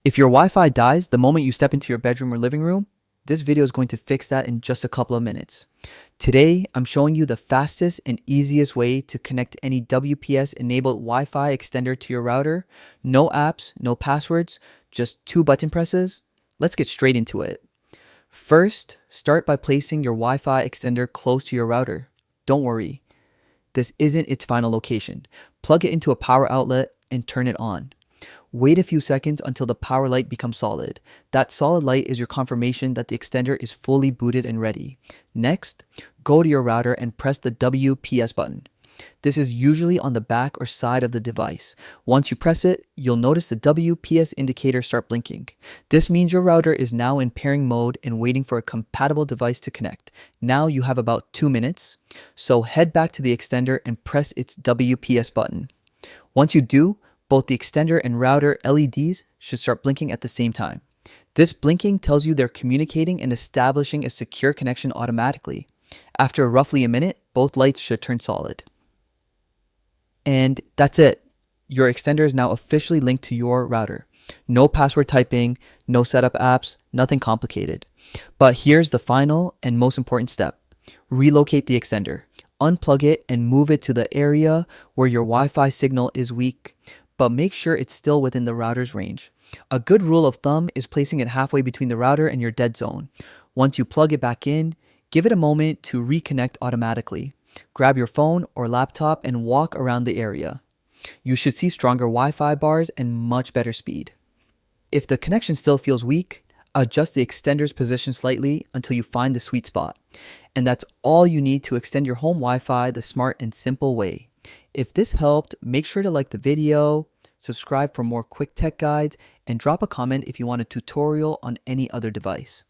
If your Wi-Fi dies the moment you step into your bedroom or living room, this video is going to fix that in just a couple of minutes. Today, I'm showing you the fastest and easiest way to connect any WPS-enabled Wi-Fi extender to your router. No apps, no passwords, just 2 button presses. Let's get straight into it. First, start by placing your Wi-Fi extender close to your router. Don't worry, this isn't its final location. Plug it into a power outlet and turn it on. Wait a few seconds until the power light becomes solid. That solid light is your confirmation that the extender is fully booted and ready. Next, go to your router and press the WPS button. This is usually on the back or side of the device. Once you press it, you'll notice the WPS indicator start blinking. This means your router is now in pairing mode and waiting for a compatible device to connect. Now you have about 2 minutes, so head back to the extender and press its WPS button. Once you do, both the extender and router LEDs should start blinking at the same time. This blinking tells you they're communicating and establishing a secure connection automatically. After roughly a minute, both lights should turn solid. And that's it. Your extender is now officially linked to your router. No password typing, no setup apps, nothing complicated. But here's the final and most important step. Relocate the extender. Unplug it and move it to the area where your Wi-Fi signal is weak, but make sure it's still within the router's range. A good rule of thumb is placing it halfway between the router and your dead zone. Once you plug it back in, give it a moment to reconnect automatically. Grab your phone or laptop and walk around the area. You should see stronger Wi-Fi bars and much better speed. If the connection still feels weak, adjust the extender's position slightly until you find the sweet spot. And that's all you need to extend your home Wi-Fi the smart and simple way. If this helped, make sure to like the video, subscribe for more quick tech guides, and drop a comment if you want a tutorial on any other device.